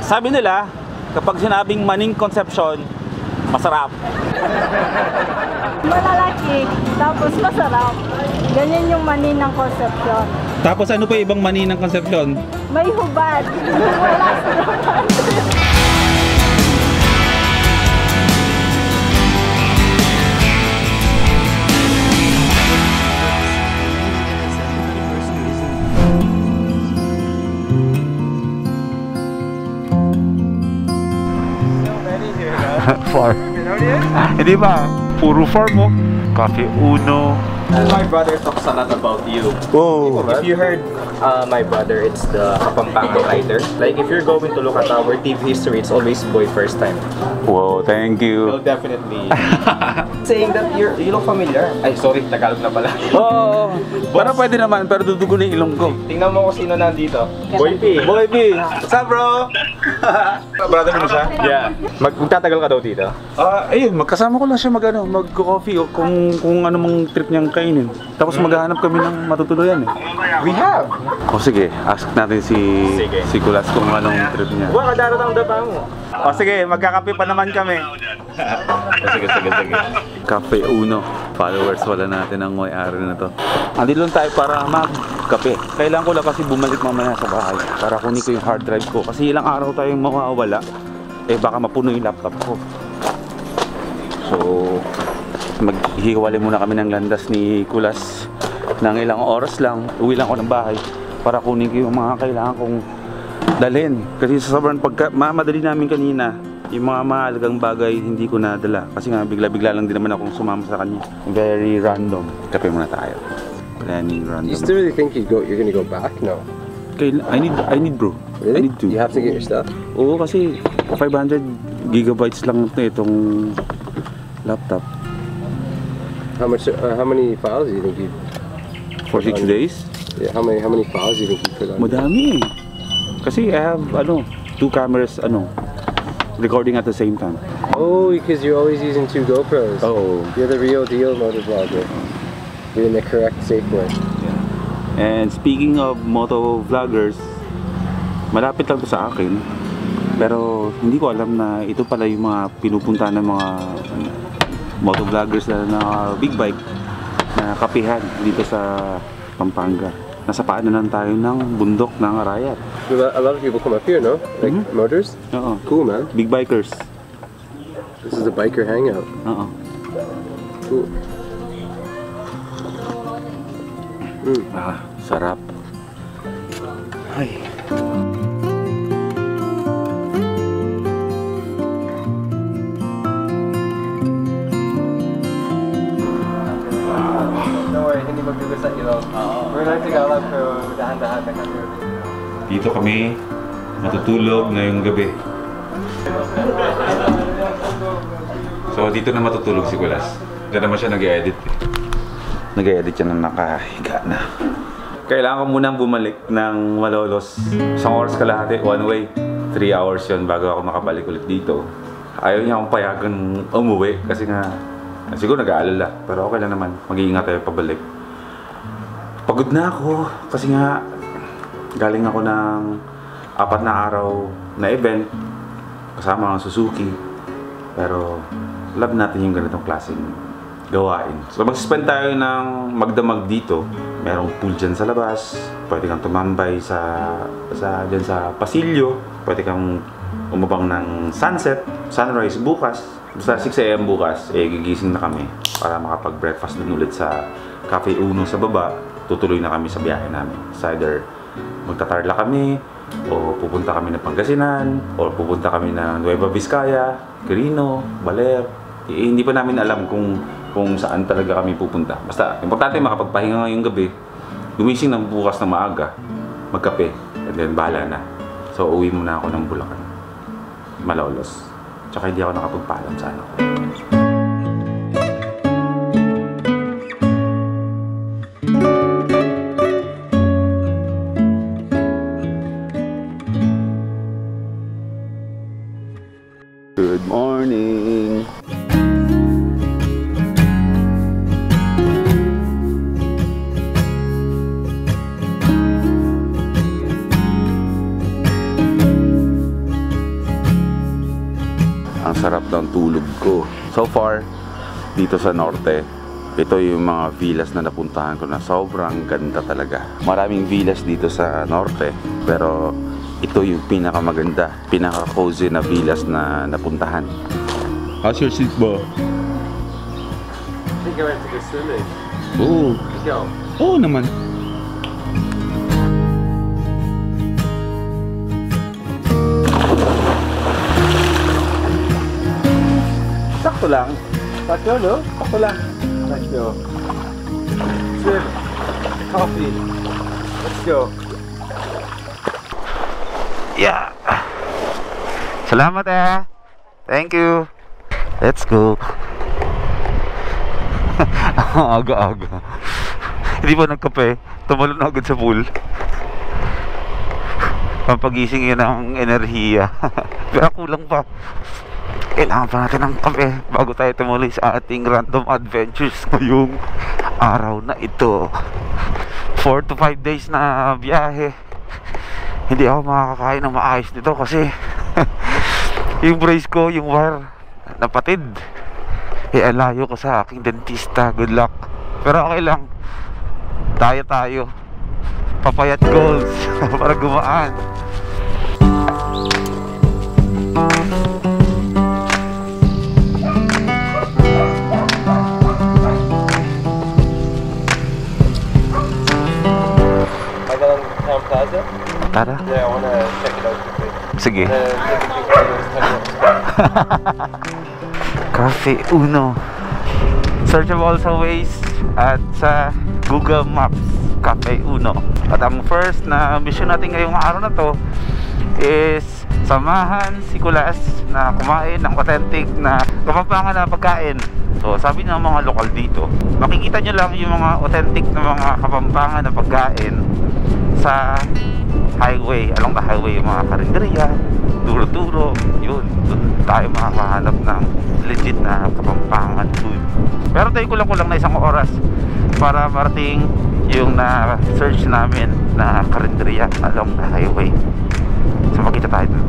Sabi nila, kapag sinabing Maning Concepcion, masarap. Malalaki, tapos masarap. Ganyan yung mani ng Concepcion. Tapos ano pa ibang Mani ng Concepcion? May hubad. Wala sa laman. Far. Hindi ba? Puro farm mo. Cafe Uno. My brother talks a lot about you. Oh. If you heard my brother, it's the Kapampangan writer. Like if you're going to look at our TV history, it's always boy first time. Wow, thank So you. definitely. Saying that you look familiar. Ay, sorry, Tagalog na pala. Oo. Para pwede naman, pero dudugo na yung ilong ko. Tingnan mo kung sino nandito. Boy P. Boy B. What's up, bro? Brother mo siya? Yeah. Magtatagal ka daw dito? Ayun, magkasama ko lang siya mag-coffee o kung ano mang trip niyang kainin. Tapos maghahanap kami ng matutuluyan eh. We have. O sige, ask natin Sige. si Kulas kung anong trip niya. Buwan ka darating ang dapa mo. O sige, magkakape pa naman kami. Sige. Cafe Uno. Followers wala natin ang may-ari na to. Andito lang tayo para magkape. Kailangan ko lang kasi bumalik mamaya sa bahay para kunin ko yung hard drive ko. Kasi ilang araw tayong mawawala. Eh baka mapuno yung laptop ko. So, maghihiwalay muna kami ng landas ni Kulas ng ilang oras lang. Uwi lang ako ng bahay para kunin ko yung mga kailangan kong dalhin. Kasi sa sobrang mamadali namin kanina, yung mga mahalagang bagay hindi ko nadala. Kasi nga bigla-bigla lang din naman akong sumama sa kanya. Very random. Kape muna tayo. Planning random. You still really think you're gonna go back? No. I need bro. I Really? need to. You have to get your stuff? Oo, kasi 500 gigabytes lang ito itong laptop. How many files do you think you? For 6 days? Yeah. How many files do you think you put on? Madami. Kasi I have 2 cameras recording at the same time. Oh, because you're always using 2 GoPros. Oh. You're the real deal motovlogger. You're in the correct safe way. And speaking of moto vloggers, malapit lang to sa akin. Pero hindi ko alam na ito pala yung mga pinupunta ng mga moto vloggers na big bike na kapihan dito sa Pampanga. Nasa paanan tayo ng bundok ng Arayat. A lot of people come up here, no? Like motors. Oo. Cool, man. Big bikers. This is a biker hangout. Oo. Cool. Sarap. Ay. Don't worry, hindi magdugo sa ilong. We're not Tagalog pero dahan-dahan na kami. Dito kami matutulog ngayong gabi. So dito na matutulog si Kulas. Diyan naman siya nag-edit. Nag-edit siya nang nakahiga na. Kailangan ko munang bumalik ng Malolos. 1 oras kalahati, one way. 3 hours yun bago ako makabalik ulit dito. Ayaw niya akong payagan umuwi kasi nga siguro nag-aalala. Pero okay lang naman, mag-iingat tayo pabalik. Pagod na ako kasi nga galing ako ng 4 na araw na event kasama ang Suzuki. Pero love natin yung ganitong klaseng gawain. So mag-spend tayo ng magdamag dito. Merong pool dyan sa labas. Pwede kang tumambay dyan sa pasilyo. Pwede kang umabang ng sunset, sunrise bukas. Basta 6 AM bukas, gigising na kami para makapag-breakfast dun ulit sa Cafe Uno sa baba. Tutuloy na kami sa biyahe namin. Sa either magtatarla kami, o pupunta kami ng Pangasinan, o pupunta kami ng Nueva Vizcaya, Quirino, Baler. Hindi pa namin alam kung saan talaga kami pupunta. Basta, importante makapagpahinga ngayong gabi, gumising ng bukas na maaga, magkape, and then bahala na. So, uwi muna ako ng Bulacan. Malolos. Tsaka hindi ako nakapagpaalam sa anak ko. Good morning! sarap ng tulog ko. So far, dito sa norte, ito yung mga villas na napuntahan ko na sobrang ganda talaga. Maraming villas dito sa norte, pero ito yung pinakamaganda, pinaka-cozy na villas na napuntahan. How's your sleep, bro? I think I went to go swimming. Oo. Let's go. Oo naman. Sakto lang. Sakto, no? Sakto lang. Let's go. Swim. Coffee. Let's go. Yeah. Salamat Thank you. Let's go. Aga-aga. Hindi pa nagkape. Tumalon na agad sa pool. Pampagising yun ng enerhiya. Pero kulang pa. Kailangan pa natin ng kape bago tayo tumuloy sa ating random adventures ngayong araw na ito. 4 to 5 days na biyahe. Hindi ako makakakain ng maayos nito kasi yung brace ko, yung wire napatid. Alayo ko sa aking dentista. Good luck. Pero okay lang. Tayo. Papayat goals para gumaan. Town Plaza? Tara. Yeah, I want to check it out quickly. Sige. Take a few photos, tell me what's Cafe Uno. Searchable also ways at sa Google Maps, Cafe Uno. At ang first na mission natin ngayong araw na to is samahan si Kulas na kumain ng authentic na Kapampangan na pagkain. So sabi ng mga lokal dito, makikita nyo lang yung mga authentic na mga Kapampangan na pagkain sa highway, along the highway, yung mga karinderya, duro-duro, yun, dun tayo makakahanap ng legit na Kapampangan food. Pero tayo kulang-kulang na 1 oras para marating yung na-search namin na karinderya along the highway. So makita tayo dun.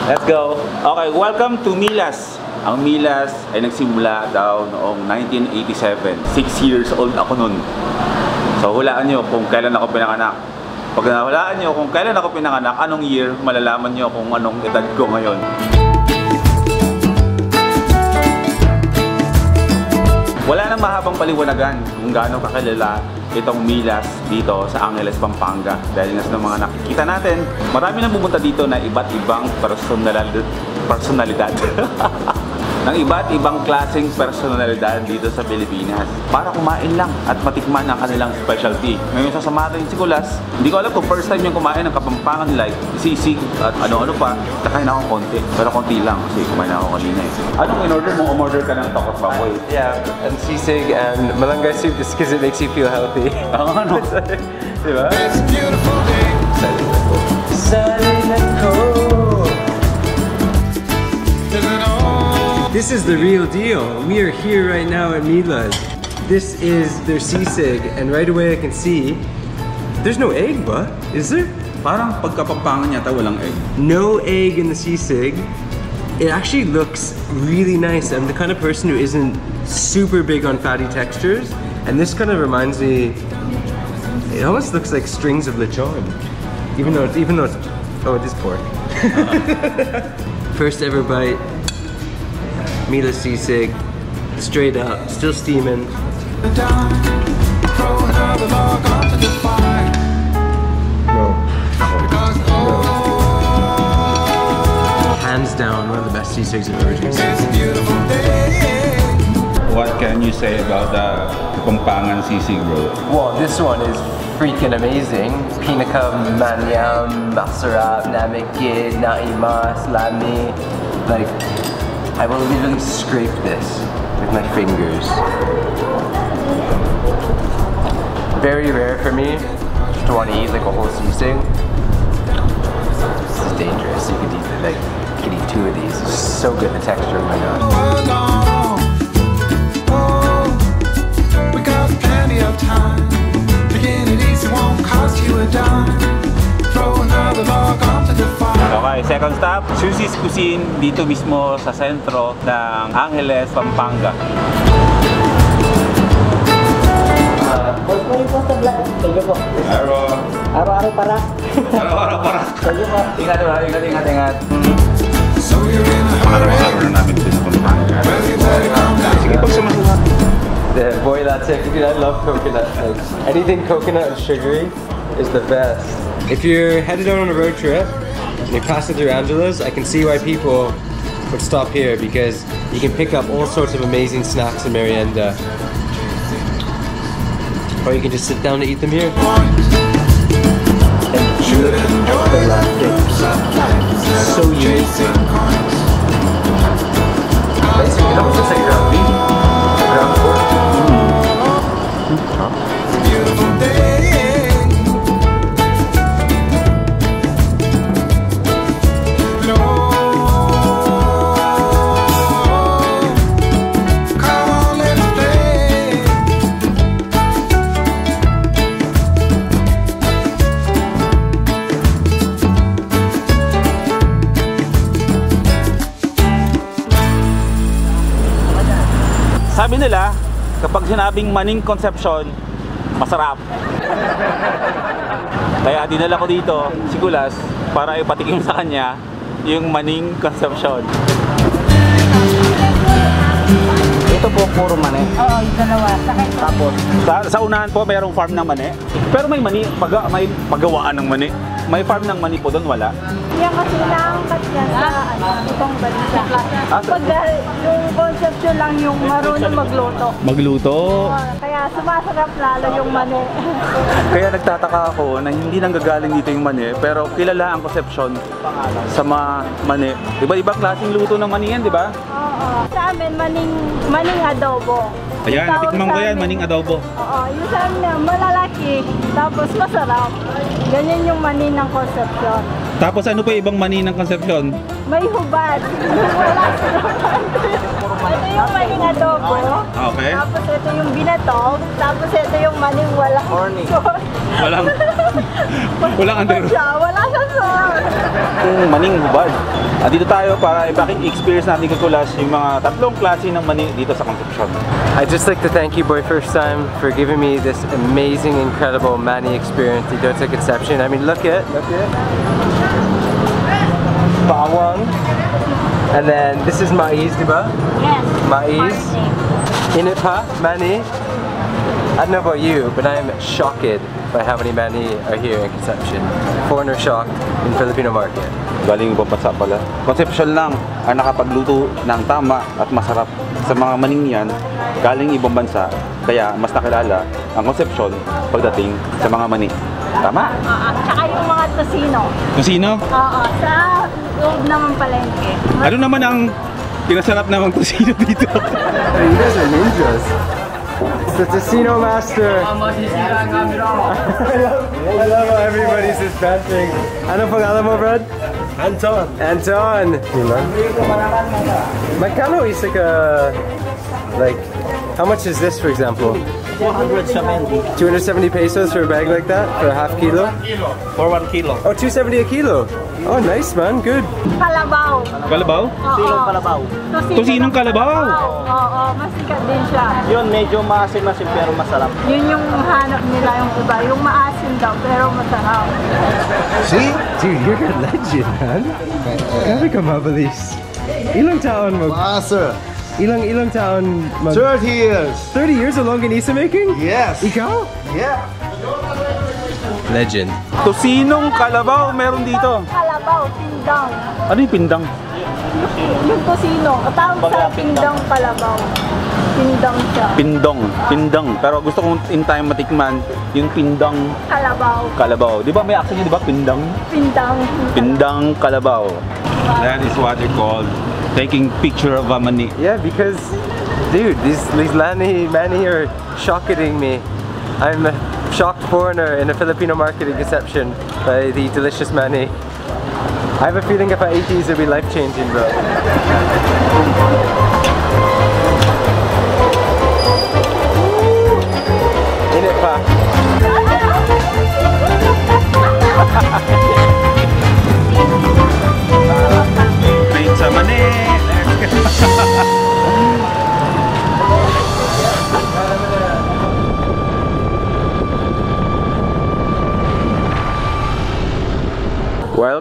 Let's go. Okay, welcome to Milas. Ang Milas ay nagsimula daw noong 1987. 6 years old ako nun. So hulaan nyo kung kailan ako pinanganak. Pag nahulaan nyo kung kailan ako pinanganak, anong year, malalaman nyo kung anong edad ko ngayon. Wala nang mahabang paliwanagan kung gaano kakilala itong Milas dito sa Angeles, Pampanga. Dahil nga sa mga nakikita natin, marami nang pumunta dito na iba't ibang personalidad. ng iba't ibang klaseng personalidad dito sa Pilipinas para kumain lang at matikman ang kanilang specialty. Ngayon sasama natin si Kulas. Hindi ko alam kung first time yung kumain ng Kapampangan like sisig at ano-ano pa. Kakain ako konti, pero konti lang kasi kumain ako kanina eh. Anong in-order mo? Umorder ka ng tokot baboy? Yeah, and sisig and malunggay soup just because it makes you feel healthy. Ano? Diba? It's a beautiful day. This is the real deal. We are here right now at Milas. This is their sisig, and right away I can see there's no egg, but is there? Parang pagkapampangan yata walang egg. No egg in the sisig. It actually looks really nice. I'm the kind of person who isn't super big on fatty textures, and this kind of reminds me. It almost looks like strings of lechon, even though it's oh, it is pork. First ever bite. Milas sisig, straight up, still steaming. No. Hands down, one of the best sisigs I've ever tasted. What can you say about the Kapampangan sisig, bro? Well, this one is freaking amazing. Pinaka manyam, masarap, namigid, naimas, lami. Like, I will literally scrape this with my fingers. Very rare for me to want to eat like a whole sisig. This is dangerous. You could eat like you could eat 2 of these. It's so good, the texture. Oh my god. second stop, Susie's Cuisine, dito mismo sa sentro ng Angeles, Pampanga. Boss mo yung post vlog. Sige po. Araw-araw para. Araw-araw para. Sige po. Ingat. Pangalawang na namin dito sa Pampanga. Sige, pag sumasuha. The boy, that's it. Dude, I love coconut. Like, anything coconut and sugary is the best. If you're headed out on a road trip and you're passing through Angeles, I can see why people would stop here because you can pick up all sorts of amazing snacks and merienda. Or you can just sit down and eat them here. So unique. Sabi nila, kapag sinabing Maning Concepcion, masarap. Kaya dinala ko dito si Kulas para ipatikim sa kanya yung Maning Concepcion. Ito po puro mani. Oo, yung dalawa. Tapos, Sa unahan po mayroong farm ng mani. Pero may mani, may pagawaan ng mani. May farm ng mani po doon, wala. Yan kasi naangkat yan sa itong bansa. Pag yung conception lang yung marunong magluto. Magluto. Kaya sumasarap lalo yung mani. Kaya nagtataka ako na hindi nanggagaling dito yung mani, pero kilala ang Concepcion sa mga mani. Iba-ibang klaseng luto ng mani yan, di ba? Oo. Sa amin, maning adobo. Ayan, natikman ko yan, maning adobo. Oo, yung sa amin malalaki, tapos masarap. Ganyan yung mani ng Concepcion. Tapos ano pa ibang mani ng Concepcion? May hubad. Wala sila. Ito yung maning adobo. Okay. Tapos ito yung binatog. Tapos ito yung maning walang sauce. Walang under. Wala sa sauce. Yung maning hubad. Dito tayo para ipaki-experience natin Kulas yung mga tatlong klase ng mani dito sa Concepcion. I'd just like to thank you, boy, first time for giving me this amazing, incredible mani experience dito sa Concepcion. I mean, look it. Bawang. And then this is mais, diba? Yes. Mais. Init pa, mani. I don't know about you, but I am shocked by how many mani are here in Concepcion. Foreigner shocked in Filipino market. Galing ibang bansa pala. Concepcion lang ang nakapagluto ng tama at masarap sa mga maning yan. Galing ibang bansa, kaya mas nakilala ang Concepcion pagdating sa mga mani. Tama? Tsaka yung mga tosino. Tosino? Oo, sa loob naman palengke. Ano naman ang pinasarap namang tosino dito? You guys are ninjas. The Tocino Master. I love how everybody's just bantering. Ano pangalan mo, Brad? Anton. Anton. Magkano is like, how much is this, for example? 270. 270 pesos for a bag like that? For a half kilo? For 1 kilo. Oh, 270 a kilo. Oh, nice, man. Good. Kalabaw. Kalabaw? Silong kalabaw. Tosinong kalabaw? Oo, masikat din siya. Yun, medyo maasim-asim pero masarap. Yun yung hanap nila yung iba. Yung maasim daw, pero masarap. See? Dude, you're a legend, man. Grabe ka mabilis. Ilang taon mag... Master, Ilang taon mag... 30 years. 30 years of longganisa making? Yes. Ikaw? Yeah. Legend. Tosinong kalabaw meron dito. Kalabaw, pindang. Ano yung pindang? Yung tosino, katawag sa pindang kalabaw. Pindang siya. Pindang. Pero gusto kong in time matikman yung pindang Kalabaw. kalabaw. Di ba may accent yun, di ba? Pindang. Pindang kalabaw. That is what they call taking picture of a mani. Yeah, because, dude, these mani are shocking me. I'm a shocked foreigner in a Filipino market in Concepcion by the delicious mani. I have a feeling if I ate these, it'd be life-changing, bro. Init pa.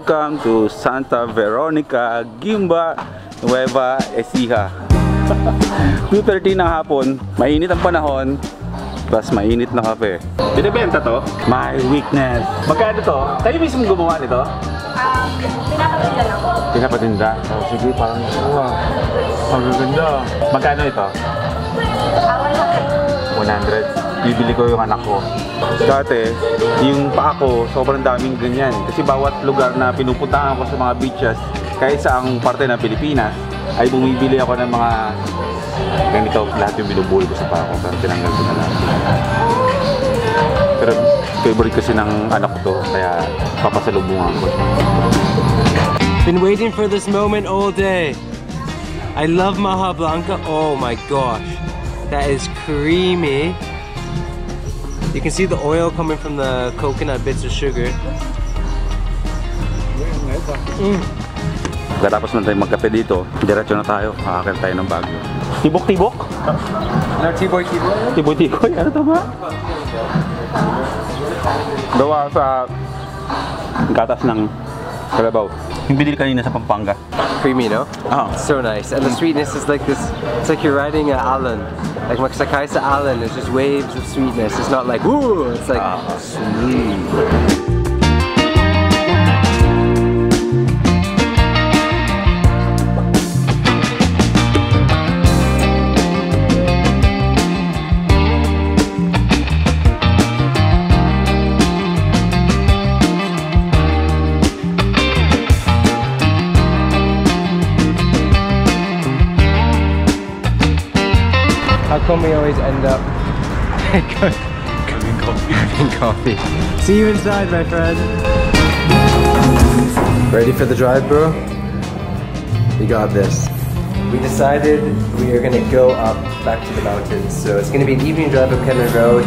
Welcome to Santa Veronica, Guimba, Nueva Ecija. 2:30 ng hapon, mainit ang panahon, plus mainit na kape. Binibenta to? My weakness. Magkano to? Kayo mismo gumawa nito? Pinapatinda lang. Pinapatinda? Oh, sige, parang wow. Ang ganda. Magkano ito? 100. Bibili ko yung anak ko. Dati, yung paa ko, sobrang daming ganyan. Kasi bawat lugar na pinupuntahan ko sa mga beaches, kahit sa ang parte ng Pilipinas, ay bumibili ako ng mga ganito. Lahat yung binubuhay ko sa paa ko. Pero tinanggal ko na lang. Pero favorite kasi ng anak ko to, kaya papasalubungan ko. Been waiting for this moment all day. I love Maja Blanca. Oh my gosh. That is creamy. You can see the oil coming from the coconut bits of sugar. Pagkatapos na tayo magkape dito, diretso na tayo. Makakil tayo ng Baguio. Tibok-tibok? No, Tiboy. Tiboy-tiboy? Ano to ba? Gawa sa gatas ng kalabaw. Yung binili kanina sa Pampanga. Creamy, no? Oh. So nice. And the sweetness is like this. It's like you're riding an island. Like magsakay sa island, there's just waves of sweetness. It's not like, woo! It's like, sweet. How come we always end up having coffee? See you inside, my friend. Ready for the drive, bro? We got this. We decided we are gonna go up back to the mountains. So it's gonna be an evening drive up Kenman Road.